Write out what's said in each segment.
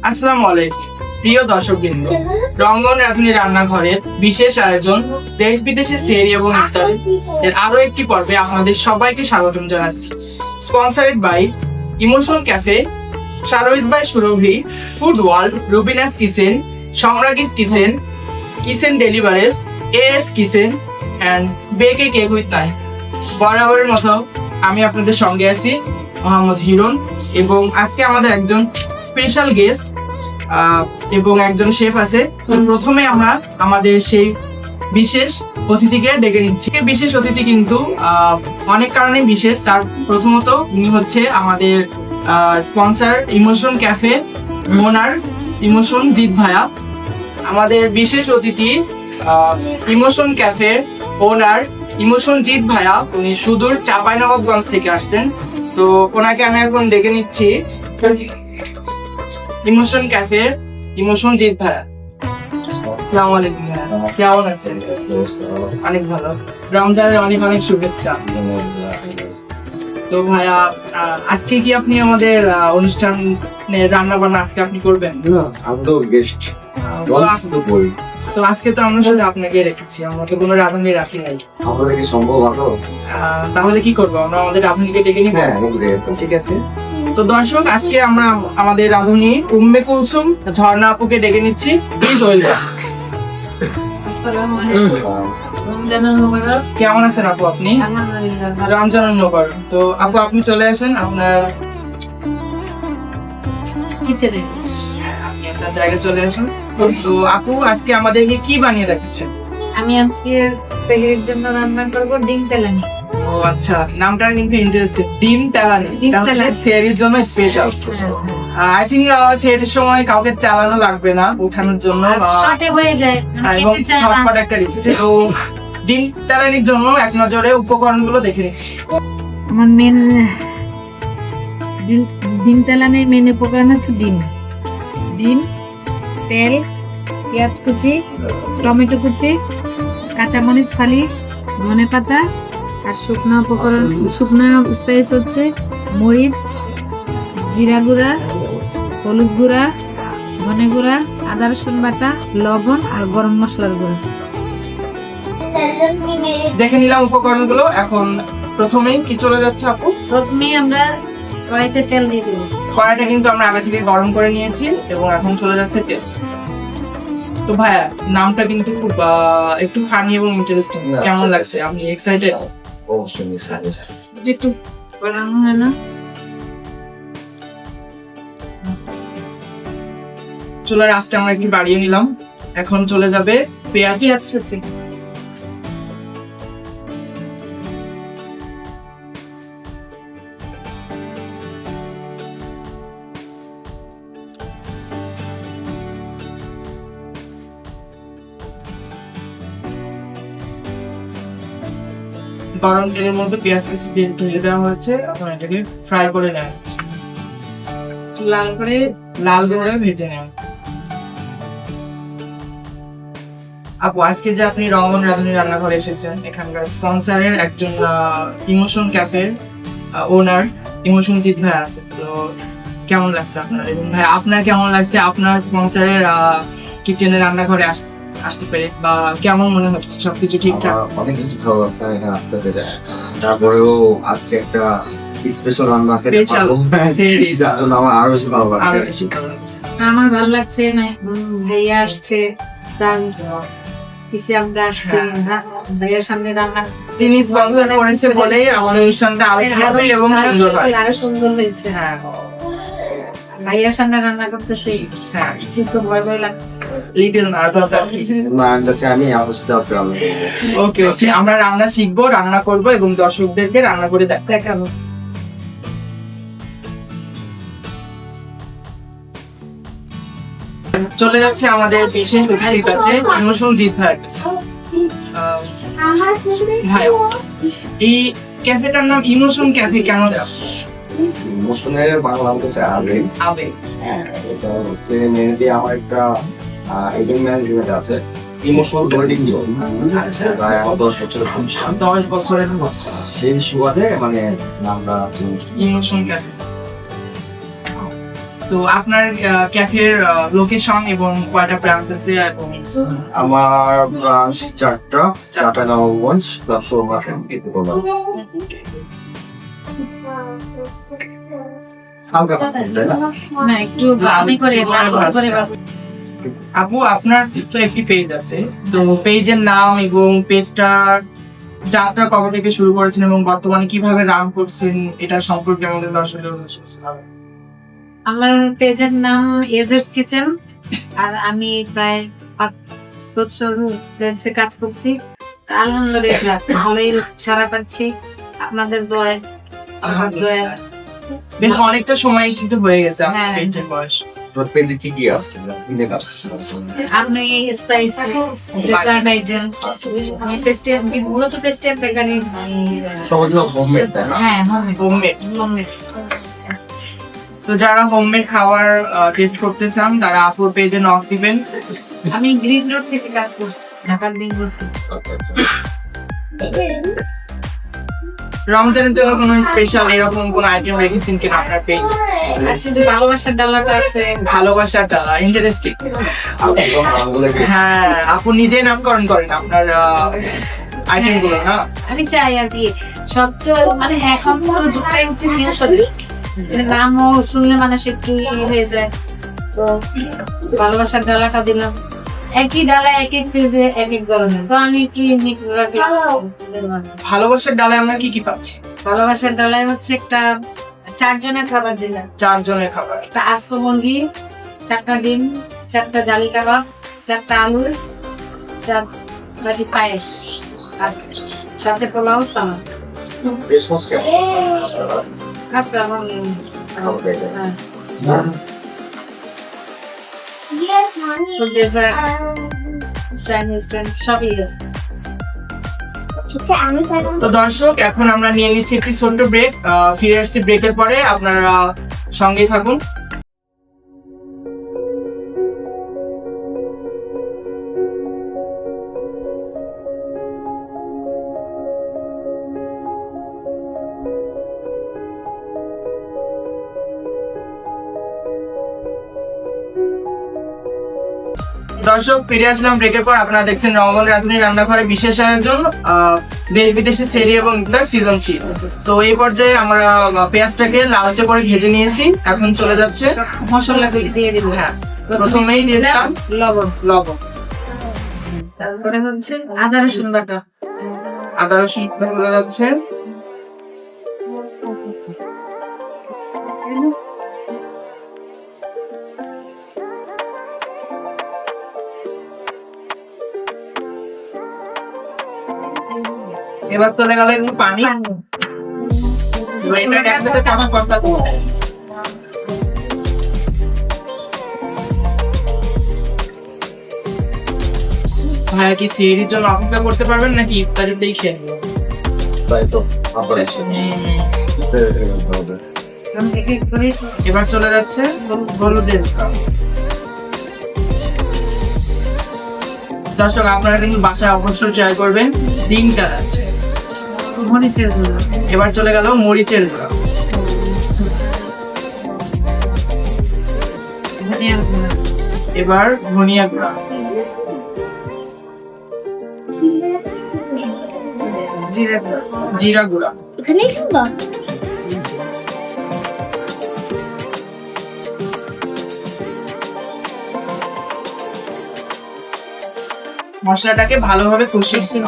আসসালামু আলাইকুম প্রিয় দর্শকবৃন্দ, রঙ্গন রাঁধুনি রান্নাঘরের বিশেষ আয়োজন দেশ বিদেশের সেহরি এবং ইফতার এর আরো একটি পর্বে আপনাদের সবাইকে স্বাগতম জানাচ্ছি। স্পন্সরেড বাই ইমোশন ক্যাফে, শারোহিত by Surabhi, food world, Rubina's kitchen, সম্রাগিস kitchen, kitchen deliveries, AS kitchen and bake cake with নাই। বরাবরের মতো আমি আপনাদের সঙ্গে আছি মোহাম্মদ হিরন, এবং আজকে আমাদের একজন স্পেশাল গেস্ট এবং একজন শেফ আছে। তো প্রথমে আমরা আমাদের সেই বিশেষ অতিথিকে ডেকে নিচ্ছি। বিশেষ অতিথি কিন্তু অনেক কারণে বিশেষ। তার প্রথমত উনি হচ্ছে আমাদের স্পন্সর ইমোশন ক্যাফে ওনার ইমোশন জিৎ ভাইয়া। আমাদের বিশেষ অতিথি ইমোশন ক্যাফে ওনার ইমোশন জিৎ ভাইয়া, উনি সুদূর চাঁপাইনবাবগঞ্জ থেকে আসছেন। তো ওনাকে আমি এখন ডেকে নিচ্ছি। ইমোশন ক্যাফে ইমোশন জিৎ ভাইয়া, আসসালামু আলাইকুম ভাইয়া, কেমন আছেন? অনেক ভালো। রমজানের অনেক অনেক শুভেচ্ছা। তো ভাইয়া, আজকে কি আপনি আমাদের অনুষ্ঠানে রান্না বান্না আজকে আপনি করবেন? না, আমি তো গেস্ট তো আজকে তো আমরা শুধু আপনাকে রেখেছি, আমরা তো কোনো রাঁধুনি রাখি নাই। আমাদের কি সম্ভব হলো? তাহলে কি করবো, আমরা আমাদের রাঁধুনিকে ডেকে নিব? হ্যাঁ, ঠিক আছে। তো দর্শক, আজকে আমরা আমাদের রাঁধুনি উম্মে কুলসুম ঝর্ণা আপুকে ডেকে নিচ্ছি। Please welcome. কেমন আছেন আপু আপনি? রমজান মোবারক। তো আপু আপনি চলে আসেন আপনার কিচেনে, আপনি একটা জায়গায় চলে আসুন। তো আপু আজকে আমাদেরকে কি বানিয়ে রাখছেন? আমি আজকে সেহরির জন্য রান্না করব ডিম তেলানি। ও আচ্ছা, নামটা কিন্তু ইন্টারেস্টিং, ডিম তেলানি। ডিম এটা হচ্ছে তেলানি। সেহরির জন্য স্পেশাল। আই থিঙ্ক সেহরির সময় কাউকে তেলানো লাগবে না উঠানোর জন্য, শর্টে হয়ে যায়, এবং খেতে চায় না। ঝটপট একটা রেসিপি। তো ডিম তেলানির জন্য এক নজরে উপকরণগুলো দেখে নিচ্ছি। আমার মেন ডিম তেলানির মেন উপকরণ হচ্ছে ডিম, তেল, পেঁয়াজ কুচি, টমেটো কুচি, কাঁচামরিচ ফালি, ধনেপাতা, আর শুকনো উপকরণ, শুকনো স্পাইস হচ্ছে মরিচ, জিরা গুঁড়া, হলুদ গুঁড়া, ধনে গুঁড়া, আদা রসুন বাটা, লবণ আর গরম মশলার গুঁড়া। দেখে নিলাম উপকরণগুলো। এখন প্রথমেই কি চলে যাচ্ছে আপু? প্রথমেই আমরা কড়াইতে তেল দিয়ে দেবো। কড়াইটা কিন্তু আমরা আগে থেকে গরম করে নিয়েছি এবং এখন চলে যাচ্ছে তেল। তো ভাইয়া, নামটা কিন্তু খুব একটু ফানি এবং ইন্টারেস্টিং। না, কেমন লাগছে? আপনি এক্সাইটেড? অবশ্যই আচ্ছা, যে একটু বানানো হয় না? চুলার আঁচটা আমরা একটু বাড়িয়ে নিলাম। এখন চলে যাবে পেঁয়াজ। পেঁয়াজ কুচি, গরম তেলের মধ্যে পেঁয়াজ কুচি ঢেলে দেওয়া হয়েছে। এখন এটাকে ফ্রাই করে নেওয়া হচ্ছে, লাল করে লাল করে ভেজে নেওয়া। আপু, আজকে যে আপনি রঙ্গন রাঁধুনি রান্নাঘরে এসেছেন, এখানকার স্পন্সরের একজন ইমোশন ক্যাফের ওনার ইমোশন জিৎ ভাই আছে। তো কেমন লাগছে আপনার? এবং ভাই আপনার কেমন লাগছে আপনার স্পন্সরের কিচেনে রান্নাঘরে আসতে পেরে, বা কেমন মনে হচ্ছে? সবকিছু ঠিকঠাক? আমার অনেক কিছু ভালো লাগছে এখানে আসতে পেরে। তারপরেও আজকে একটা স্পেশাল রান্না আছে, Special সেহরি। যার জন্য আমার আরো বেশি ভালো লাগছে। আরো বেশি ভালো লাগছে। আমার ভালো লাগছে না, ভাইয়া আসছে, তার পিসে আমরা আসছি, ভাইয়ার সামনে রান্না তিনি স্পন্সর করেছে বলেই আমাদের অনুষ্ঠানটা আরো সুন্দর এবং সুন্দর হয়। আরো সুন্দর হয়েছে। হ্যাঁ ভাইয়ার সামনে রান্না করতেছি, হ্যাঁ, কিন্তু ভয় ভয় লাগছে। লিটল নার্ভাস আর কি। না, আমি চাচ্ছি আমি আমাদের সাথে আজকে রান্না করবো। ওকে ওকে, আমরা রান্না শিখবো, রান্না করবো এবং দর্শকদেরকে রান্না করে দেখাবো। চলে যাচ্ছে আমাদের বিশেষ অতিথির কাছে, ইমোশন জিৎ ভাইয়ের কাছে। ভাই, এই ক্যাফেটার নাম ইমোশন ক্যাফে কেন দেওয়া? ইমোশনের বাংলা নাম হচ্ছে আবেগ। আবেগ। হ্যাঁ, এটা হচ্ছে মেনলি আমার একটা ইভেন্ট ম্যানেজমেন্ট আছে, ইমোশনাল হোল্ডিং জোন। আচ্ছা, প্রায় আমার 10 বছরের প্রতিষ্ঠান। 10 বছরের হচ্ছে সেই সুবাদে মানে নামটা ইমোশন ক্যাফে। তো আপনার ক্যাফের লোকেশন এবং কয়টা ব্রাঞ্চ আছে এবং আমার ব্রাঞ্চ চারটা নবগঞ্জ প্লাস হালকা পাসপোর্ট তাই না? না একটু আমি করে আপু আপনার তো একটি পেজ আছে, তো পেজের নাম এবং পেজটা যাত্রা কবে থেকে শুরু করেছেন এবং বর্তমানে কিভাবে রান করছেন এটা সম্পর্কে আমাদের দর্শকদের অনুশীলন হবে। আমার পেজের নাম এজেস কিচেন, আর আমি প্রায় 5 বছর পেজে কাজ করছি। আলহামদুলিল্লাহ ভালোই সারা পাচ্ছি আপনাদের দোয়ায়, আমার দোয়ায়। বেশ অনেকটা সময় কিন্তু হয়ে গেছে আপনার হ্যাঁ। পেজের বয়স। তোর পেজে কি কি আছে? কি নিয়ে কাজ করছিস? আমি স্পাইস ডেজার্ট আইটেম, আমি পেস্ট্রি, মূলত পেস্ট্রি বেকারি। সবাই হোমমেড তাই না? হ্যাঁ হোমমেড। হোমমেড। তো যারা হোমমেড খাবার টেস্ট করতে চান তারা আপুর পেজে নক দিবেন। আমি গ্রিন রোড থেকে কাজ করছি, ঢাকার গ্রিন রোড থেকে। আচ্ছা। রমজানের জন্য কোনো স্পেশাল এরকম কোনো আইটেম রেখেছেন কিনা আপনার পেজ? আচ্ছা, যে ভালোবাসার ডালাটা আছে, ভালোবাসাটা ইন্টারেস্টিং। হ্যাঁ, আপু নিজেই নামকরণ করেন আপনার আইটেম গুলো না? আমি চাই আর কি সবচেয়ে মানে এখন তো যুগটা হচ্ছে নিউ শরীর, নামও শুনলে মানুষ একটু হয়ে যায়। তো ভালোবাসার ডালাটা দিলাম, একই ডালা এক এক পেজে এক এক ধরনের, তো আমি একটু ইউনিক রাখলাম। ভালোবাসার ডালে আমরা কি কি পাচ্ছি? ভালোবাসার ডালায় হচ্ছে একটা 4 জনের খাবার দিলাম, 4 জনের খাবার। একটা আস্ত মুরগি, 4টা ডিম, 4টা জালি কাবাব, 4টা আলু, 4 বাটি পায়েস, আর সাথে পোলাও সালাদ। রেসপন্স কেমন? আচ্ছা, ডেজার্ট, চাইনিজ সবই আছে। তো দর্শক, এখন আমরা নিয়ে নিচ্ছি একটি ছোট্ট ব্রেক। ফিরে আসছি ব্রেকের পরে, আপনারা সঙ্গেই থাকুন। দর্শক, ফিরে আসলাম ব্রেকের পর। আপনারা দেখছেন রঙ্গন রাঁধুনি রান্নাঘরে বিশেষ আয়োজন, দেশ বিদেশে সেরি এবং ইফতার সৃজনশীল। তো এই পর্যায়ে আমরা পেঁয়াজটাকে লালচে করে ভেজে নিয়েছি, এখন চলে যাচ্ছে মশলাগুলি দিয়ে দিব। হ্যাঁ, প্রথমেই দিয়ে দিলাম লবণ, তারপরে হচ্ছে আদা রসুন বাটা, আদা রসুন চলে যাচ্ছে, এবার চলে গেল একটু পানি। এবার এটাকে একসাথে কেমন করতে হবে? ভাইয়া কি সেহরির জন্য অপেক্ষা করতে পারবেন নাকি ইফতারিতেই খেয়ে নেবেন? তাই তো আপনার এক এক করে এবার চলে যাচ্ছে হলুদের গুঁড়া। দর্শক, আপনারা কিন্তু বাসায় অবশ্যই ট্রাই করবেন। Green colour. মরিচের গুঁড়ো, এবার চলে গেল মরিচের গুঁড়া, ধনিয়ার গুঁড়ো, এবার ধনিয়া গুঁড়া, জিরা গুঁড়ো, জিরা গুঁড়া, মশলাটাকে ভালোভাবে কষিয়ে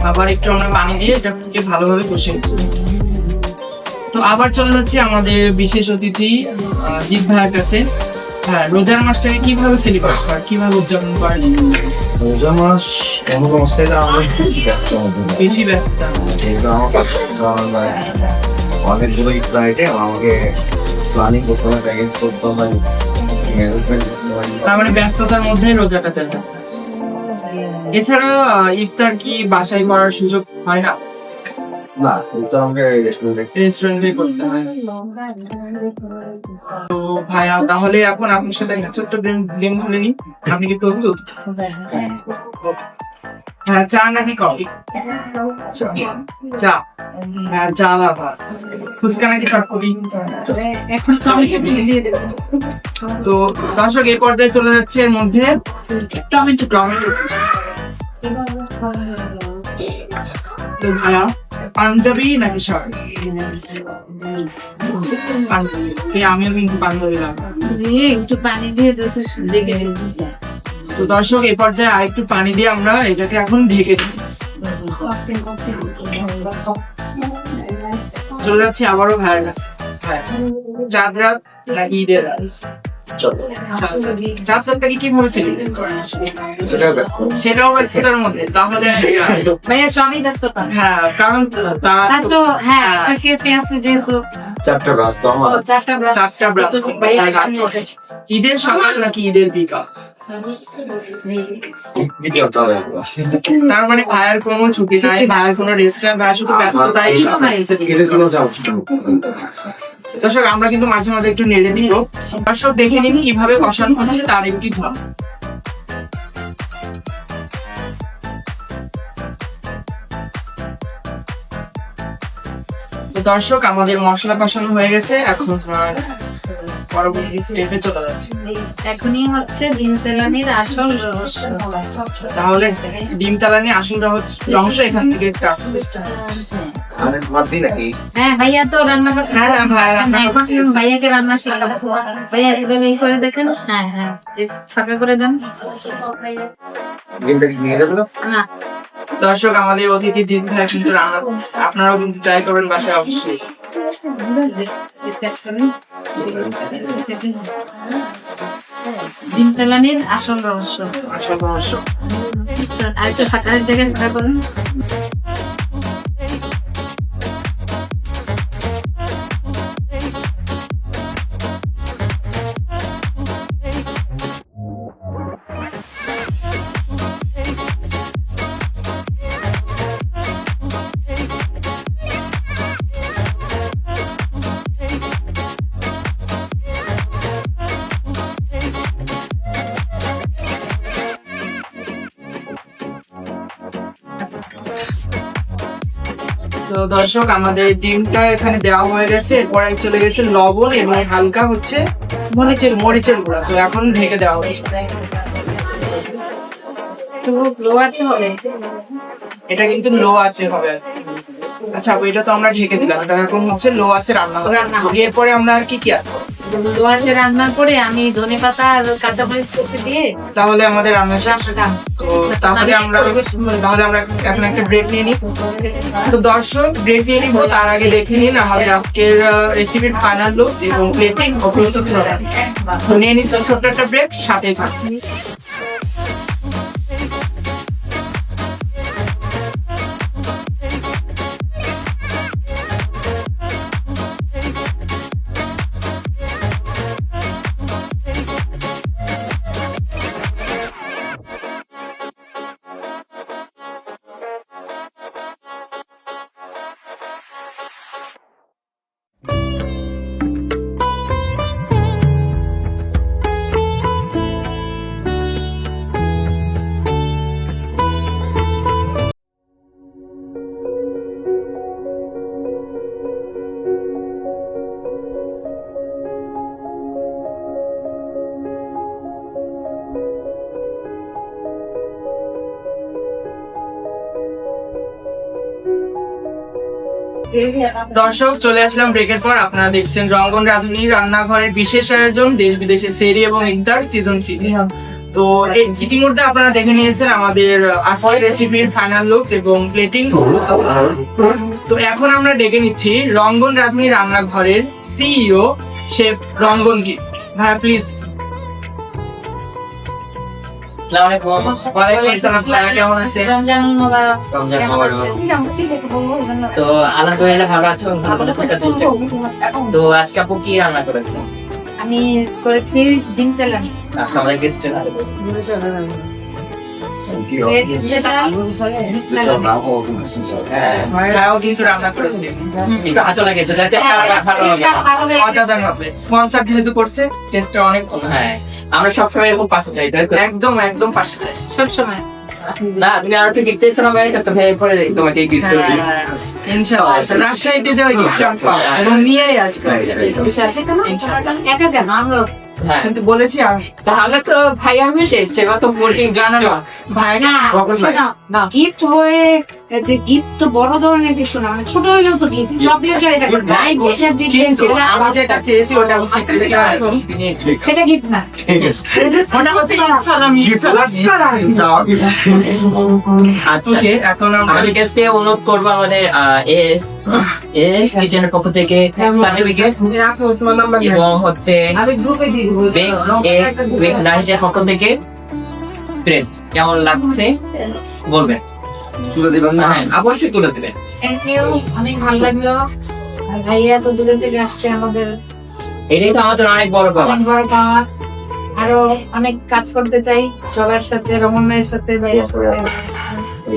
আবার একটু আমরা পানি দিয়ে এটাকে ভালোভাবে কষিয়েছি। তো আবার চলে যাচ্ছি আমাদের বিশেষ অতিথি জিৎ ভাইয়ের কাছে। হ্যাঁ, রোজার মাসটাকে কিভাবে সেলিব্রেট করেন, কিভাবে উদযাপন করেন? রোজা মাস এমন অবস্থায় আমার বেশি ব্যস্ত বেশি ব্যস্ত। অনেকগুলো ফ্লাইটে আমাকে প্ল্যানিং করতে হয়, প্যাকেজ করতে হয়, ম্যানেজমেন্ট করতে হয়। তার মানে ব্যস্ততার মধ্যেই রোজাটা চলতে হয়। এছাড়া ইফতার কি বাসায় করার সুযোগ হয় না? না, কিন্তু আমাকে রেস্টুরেন্টে করতে হয়। তো ভাইয়া, তাহলে এখন আপনার সাথে একটা ছোট্ট গেম খেলে নিই। আপনি কি প্রস্তুত? হ্যাঁ, চা নাকি কফি? চা। হ্যাঁ, চা লাভার। ফুচকা নাকি চটপটি? এখন টমেটো দিয়ে দেবো। তো দর্শক এই পর্যায়ে চলে যাচ্ছে এর মধ্যে টমেটো তো ভাইয়া পাঞ্জাবি নাকি শর্ট? পাঞ্জাবি। আমিও কিন্তু পাঞ্জাবি লাগবে। দিয়ে একটু পানি দিয়ে জাস্ট দেখে তো দর্শক এই পর্যায়ে আরেকটু পানি দিয়ে আমরা এটাকে এখন ঢেকে দিই। চলে যাচ্ছি আবারও ভাইয়ের কাছে। ভাই, চাঁদ রাত নাকি ঈদের রাত? চাঁদ রাতটা কি কিভাবে সেলিব্রেট করেন? সেটাও ব্যস্ততার মধ্যে, তাহলে ভাইয়া সবই ব্যস্ততা। হ্যাঁ, কারণ তারা তার তো হ্যাঁ একটা কেফে আছে যেহেতু চারটা রাস্তা ও, আমার চারটা ব্রাঞ্চ। চারটা ব্রাঞ্চ। ভাইয়া সামনে আছে। ঈদের সকাল নাকি ঈদের বিকাল? তার মানে ভাইয়ের কোনো ছুটি নাই, ভাইয়ের কোনো রেস্টুরেন্ট, ভাইয়ের শুধু ব্যস্ততাই। দর্শক আমরা কিন্তু মাঝে মাঝে একটু নেড়ে দিব। দর্শক দেখে নিন কিভাবে কষানো হচ্ছে তার একটি ধাপ। তো দর্শক আমাদের মশলা কষানো হয়ে গেছে, এখন পরবর্তী স্টেপে চলে যাচ্ছে। এখনই হচ্ছে ডিম তেলানির আসল রহস্য। তাহলে ডিম তালানি আসল অংশ এখান থেকে start। হ্যাঁ ভাইয়া তো রান্না করতে হ্যাঁ, হ্যাঁ, ভাইয়া রান্না এখন করতেছে। ভাইয়াকে রান্না শেখাবো। ভাইয়া এভাবে এই করে দেখেন। হ্যাঁ হ্যাঁ ফাঁকা করে দেন। না দর্শক আমাদের অতিথি দিদি ভাই কিন্তু রান্না করছে, আপনারাও কিন্তু ট্রাই করবেন বাসায় অবশ্যই। reset করেন। ডিম তেলানির আসল রহস্য। আসল রহস্য। আর একটু ফাঁকা জায়গায় ফাঁকা করেন। তো দর্শক আমাদের ডিমটা এখানে দেওয়া হয়ে গেছে, এরপরে চলে গেছে লবণ এবং হালকা হচ্ছে মরিচের গুঁড়া। তো এখন ঢেকে দেওয়া হচ্ছে। তো লো আছে হবে। এটা কিন্তু লো আছে হবে। আচ্ছা আপু, এটা তো আমরা ঢেকে দিলাম, এটা এখন হচ্ছে লো আছে রান্না হবে। রান্না হবে। এরপরে আমরা আর কি কি আছে? লো আছে রান্নার পরে আমি ধনেপাতা আর কাঁচামরিচ কুচি দিয়ে তাহলে আমাদের রান্না শেষ। রান্নাটা তো তাহলে আমরা এখন একটা ব্রেক নিয়ে নিই। তো দর্শক ব্রেক নিয়ে নিব, তার আগে দেখে নিন আমাদের আজকের রেসিপির ফাইনাল লুক এবং প্লেটিং ও প্রস্তুত করা। তো নিয়ে নিচ্ছি ছোট্ট একটা ব্রেক, সাথেই থাকুন। দর্শক চলে আসলাম ব্রেকের পর। আপনারা দেখছেন রঙ্গন রাঁধুনি রান্নাঘরের বিশেষ আয়োজন দেশ বিদেশের সেহরি এবং ইফতার সিজন 3। তো ইতিমধ্যে আপনারা দেখে নিয়েছেন আমাদের আজকের রেসিপির ফাইনাল লুক এবং প্লেটিং। তো এখন আমরা ডেকে নিচ্ছি রঙ্গন রাঁধুনি রান্নাঘরের সিইও শেফ রঙ্গনকে। ভাই প্লিজ। ওয়ালাইকুম আসসালাম, ভাইয়া কেমন আছেন? রমজান মোবারক। তো আলহামদুলিল্লাহ ভালো আছো? তো আজকে আপু কি রান্না করেছেন? আমি করেছি ডিম তেলানি। আচ্ছা আমাদের গেস্ট ভাইয়াও কিন্তু রান্না করেছে। একটু হাতে লাগেছে যাতে ভালো লাগে। অসাধারণ হবে। স্পন্সর যেহেতু করছে, টেস্টটা অনেক ভালো। হ্যাঁ আমরা সবসময় এরকম পাশে চাই, তাই তো? একদম একদম পাশে চাইছি সবসময়। না তুমি আর একটু গিফট চাইছো না ভাই, তো ভাই পরে তোমাকে গিফট করে দিই। ইনশাআল্লাহ রাজশাহীতে যাওয়া গিফট এবং নিয়েই আসবে একা কেন আমরা হ্যাঁ কিন্তু বলেছি আমি তাহলে তো ভাই আমি শেষ, সেবা তো বলতে জানো না ভাই না না গিফট হয়ে যে গিফট তো বড় ধরনের কিছু না, মানে ছোট হইলেও তো গিফট চকলেট ভাই বসে দিকে কিন্তু আমি যেটা চেয়েছি ওটা আমি সিক্রেট সেটা গিফট না। ওটা হচ্ছে ইনশাআল্লাহ আচ্ছা ওকে এখন আমরা আমি কাছে অনুরোধ করবো আমাদের এস এস কিচেনের পক্ষ থেকে সার্টিফিকেট এবং হচ্ছে আমি গ্রুপে দিয়ে দিব নাইটের পক্ষ থেকে প্রেস কেমন লাগছে বলবেন। তুলে দিবেন না? হ্যাঁ অবশ্যই তুলে দেবেন। থ্যাংক ইউ, অনেক ভালো লাগলো। আর ভাইয়া তো দূরে থেকে আসছে, আমাদের এটাই তো আমার জন্য অনেক বড় পাওয়া। অনেক বড় পাওয়া। আরো অনেক কাজ করতে চাই সবার সাথে, রমন ভাইয়ের সাথে, ভাইয়ের সাথে।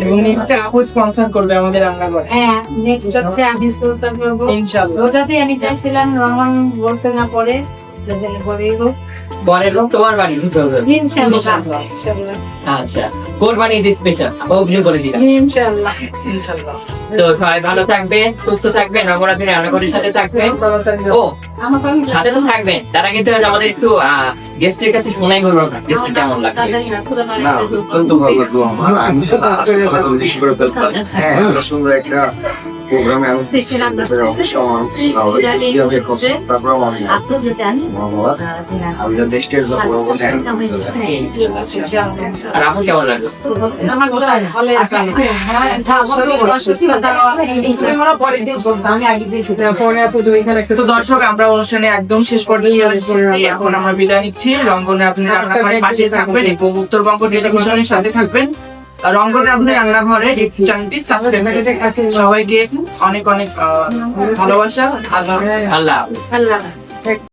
এবং নেক্সট আপু স্পন্সর করবে আমাদের রান্নাঘরে হ্যাঁ নেক্সট হচ্ছে আমি স্পন্সর করবো। ইনশাআল্লাহ রোজাতে আমি চাইছিলাম, রমন বলছে না পরে যে পরেই হোক। পরের লোক তোমার বাড়ি চলবে। ইনশাআল্লাহ আচ্ছা কোরবানি ঈদ স্পেশাল অভিযোগ করে দিলাম। ইনশাআল্লাহ ইনশাআল্লাহ তো সবাই ভালো থাকবেন, সুস্থ থাকবেন, নবরাত্রি রান্নাঘরের সাথে থাকবেন। ও আমার family সাথে তো থাকবেন, তার আগে তো আমাদের একটু গেস্টের কাছে শোনাই হলো না গেস্টের কেমন লাগছে। না, অত্যন্ত ভালো লাগলো আমার। আমি তো আসলে কথা বলতে বেশি করে ফেলতাম। হ্যাঁ, এত সুন্দর একটা প্রোগ্রামে আমি অবশ্যই আমার ভালো লাগছে। কিভাবে করছে, তারপরেও আমি ধন্যবাদ। আমি যে দেশটির যত বড় বড় আর আপনার কেমন লাগলো? আমার কথা ভালো আছে। তো দর্শক আমরা অনুষ্ঠানে একদম শেষ পর্যায়ে চলে এসেছি। এখন আমরা বিদায় নিচ্ছি। রঙ্গন রাঁধুনি রান্নাঘরের পাশে থাকবেন এবং উত্তরবঙ্গ টেলিভিশনের সাথে থাকবেন। আর রঙ্গন রাঁধুনি রান্নাঘরে এই চ্যানেলটি সাবস্ক্রাইব করে সবাইকে অনেক অনেক ভালোবাসা। আল্লাহ আল্লাহ আল্লাহ হাফেজ।